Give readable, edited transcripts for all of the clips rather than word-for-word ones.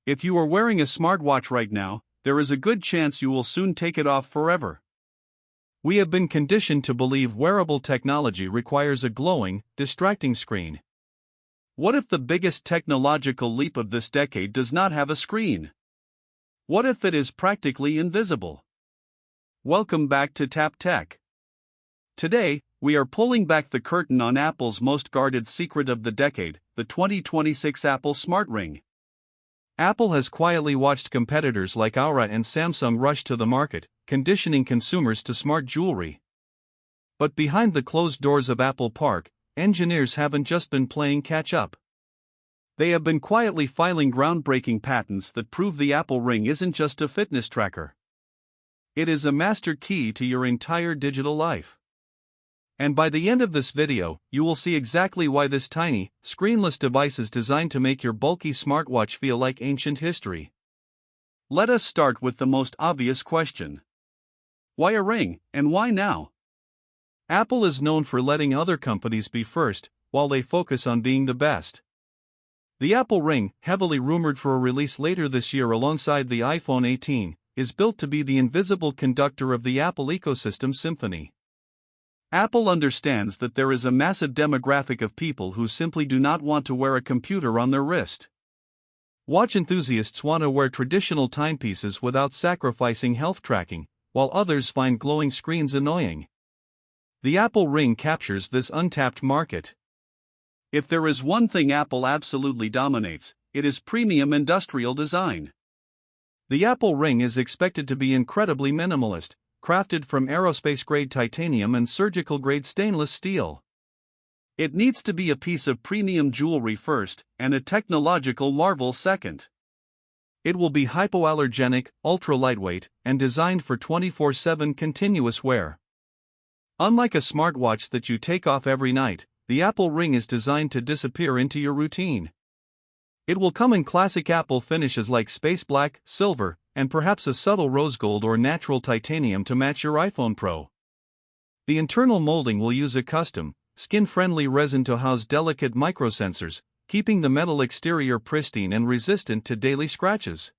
If you are wearing a smartwatch right now, there is a good chance you will soon take it off forever. We have been conditioned to believe wearable technology requires a glowing, distracting screen. What if the biggest technological leap of this decade does not have a screen? What if it is practically invisible? Welcome back to Tap Tech. Today, we are pulling back the curtain on Apple's most guarded secret of the decade, the 2026 Apple Smart Ring. Apple has quietly watched competitors like Oura and Samsung rush to the market, conditioning consumers to smart jewelry. But behind the closed doors of Apple Park, engineers haven't just been playing catch-up. They have been quietly filing groundbreaking patents that prove the Apple Ring isn't just a fitness tracker. It is a master key to your entire digital life. And by the end of this video, you will see exactly why this tiny, screenless device is designed to make your bulky smartwatch feel like ancient history. Let us start with the most obvious question. Why a ring, and why now? Apple is known for letting other companies be first, while they focus on being the best. The Apple Ring, heavily rumored for a release later this year alongside the iPhone 18, is built to be the invisible conductor of the Apple ecosystem symphony. Apple understands that there is a massive demographic of people who simply do not want to wear a computer on their wrist. Watch enthusiasts want to wear traditional timepieces without sacrificing health tracking, while others find glowing screens annoying. The Apple Ring captures this untapped market. If there is one thing Apple absolutely dominates, it is premium industrial design. The Apple Ring is expected to be incredibly minimalist, crafted from aerospace-grade titanium and surgical-grade stainless steel. It needs to be a piece of premium jewelry first, and a technological marvel second. It will be hypoallergenic, ultra-lightweight, and designed for 24/7 continuous wear. Unlike a smartwatch that you take off every night, the Apple Ring is designed to disappear into your routine. It will come in classic Apple finishes like space black, silver, and perhaps a subtle rose gold or natural titanium to match your iPhone Pro. The internal molding will use a custom, skin-friendly resin to house delicate microsensors, keeping the metal exterior pristine and resistant to daily scratches.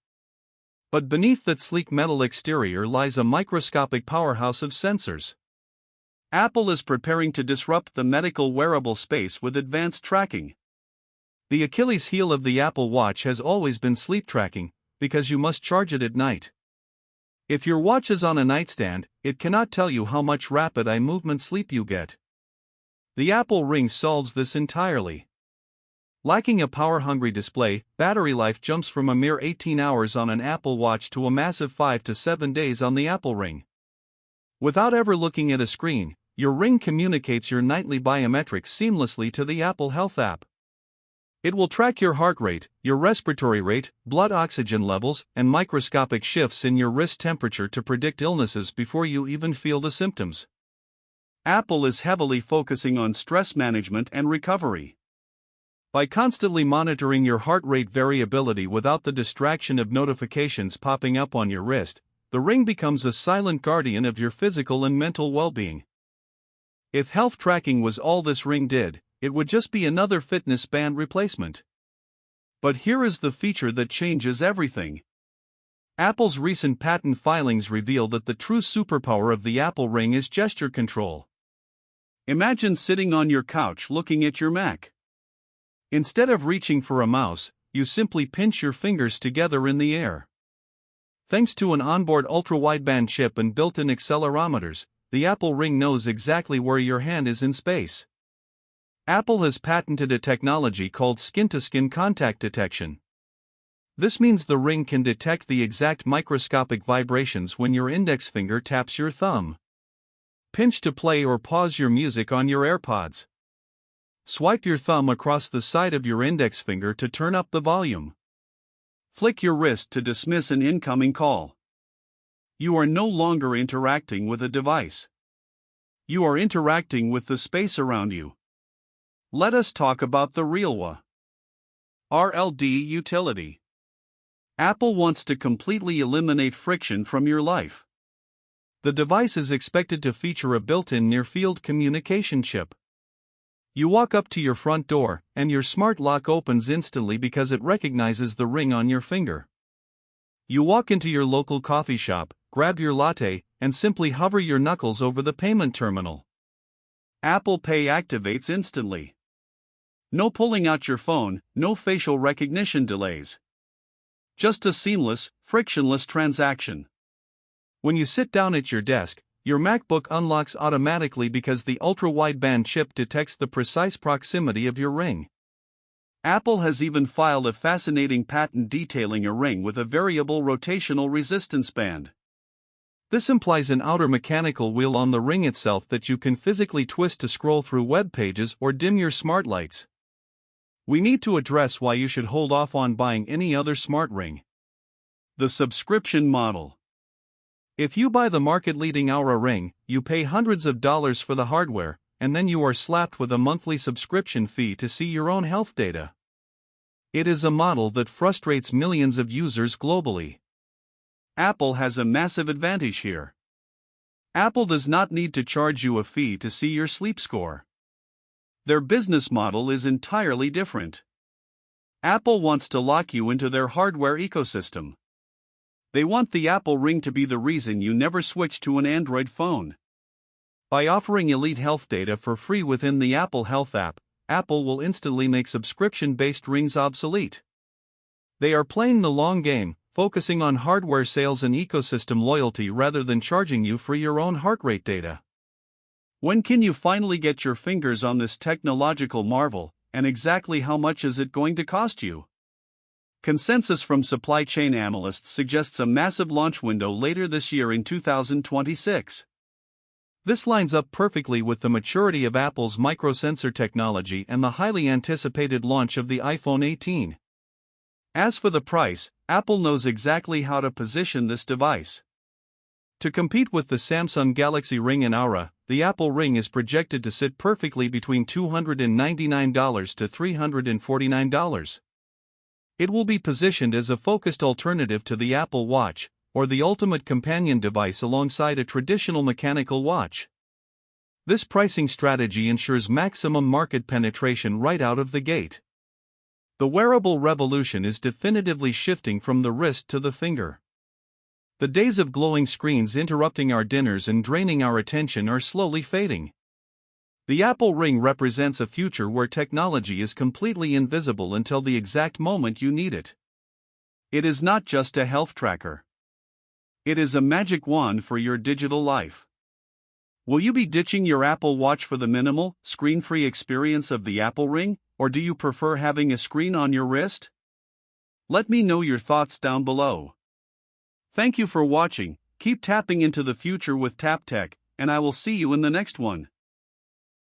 But beneath that sleek metal exterior lies a microscopic powerhouse of sensors. Apple is preparing to disrupt the medical wearable space with advanced tracking. The Achilles heel of the Apple Watch has always been sleep tracking, because you must charge it at night. If your watch is on a nightstand, it cannot tell you how much rapid eye movement sleep you get. The Apple Ring solves this entirely. Lacking a power-hungry display, battery life jumps from a mere 18 hours on an Apple Watch to a massive 5 to 7 days on the Apple Ring. Without ever looking at a screen, your ring communicates your nightly biometrics seamlessly to the Apple Health app. It will track your heart rate, your respiratory rate, blood oxygen levels, and microscopic shifts in your wrist temperature to predict illnesses before you even feel the symptoms. Apple is heavily focusing on stress management and recovery. By constantly monitoring your heart rate variability without the distraction of notifications popping up on your wrist, the ring becomes a silent guardian of your physical and mental well-being. If health tracking was all this ring did, it would just be another fitness band replacement. But here is the feature that changes everything. Apple's recent patent filings reveal that the true superpower of the Apple Ring is gesture control. Imagine sitting on your couch looking at your Mac. Instead of reaching for a mouse, you simply pinch your fingers together in the air. Thanks to an onboard ultra-wideband chip and built-in accelerometers, the Apple Ring knows exactly where your hand is in space. Apple has patented a technology called skin-to-skin contact detection. This means the ring can detect the exact microscopic vibrations when your index finger taps your thumb. Pinch to play or pause your music on your AirPods. Swipe your thumb across the side of your index finger to turn up the volume. Flick your wrist to dismiss an incoming call. You are no longer interacting with a device. You are interacting with the space around you. Let us talk about the real RLD utility. Apple wants to completely eliminate friction from your life. The device is expected to feature a built-in near-field communication chip. You walk up to your front door, and your smart lock opens instantly because it recognizes the ring on your finger. You walk into your local coffee shop, grab your latte, and simply hover your knuckles over the payment terminal. Apple Pay activates instantly. No pulling out your phone, no facial recognition delays. Just a seamless, frictionless transaction. When you sit down at your desk, your MacBook unlocks automatically because the ultra-wideband chip detects the precise proximity of your ring. Apple has even filed a fascinating patent detailing a ring with a variable rotational resistance band. This implies an outer mechanical wheel on the ring itself that you can physically twist to scroll through web pages or dim your smart lights. We need to address why you should hold off on buying any other smart ring. The subscription model. If you buy the market-leading Oura ring, you pay hundreds of dollars for the hardware, and then you are slapped with a monthly subscription fee to see your own health data. It is a model that frustrates millions of users globally. Apple has a massive advantage here. Apple does not need to charge you a fee to see your sleep score. Their business model is entirely different. Apple wants to lock you into their hardware ecosystem. They want the Apple Ring to be the reason you never switch to an Android phone. By offering elite health data for free within the Apple Health app, Apple will instantly make subscription-based rings obsolete. They are playing the long game, focusing on hardware sales and ecosystem loyalty rather than charging you for your own heart rate data. When can you finally get your fingers on this technological marvel, and exactly how much is it going to cost you? Consensus from supply chain analysts suggests a massive launch window later this year in 2026. This lines up perfectly with the maturity of Apple's microsensor technology and the highly anticipated launch of the iPhone 18. As for the price, Apple knows exactly how to position this device. To compete with the Samsung Galaxy Ring and Oura, the Apple Ring is projected to sit perfectly between $299 to $349. It will be positioned as a focused alternative to the Apple Watch, or the ultimate companion device alongside a traditional mechanical watch. This pricing strategy ensures maximum market penetration right out of the gate. The wearable revolution is definitively shifting from the wrist to the finger. The days of glowing screens interrupting our dinners and draining our attention are slowly fading. The Apple Ring represents a future where technology is completely invisible until the exact moment you need it. It is not just a health tracker. It is a magic wand for your digital life. Will you be ditching your Apple Watch for the minimal, screen-free experience of the Apple Ring, or do you prefer having a screen on your wrist? Let me know your thoughts down below. Thank you for watching. Keep tapping into the future with TapTech, and I will see you in the next one.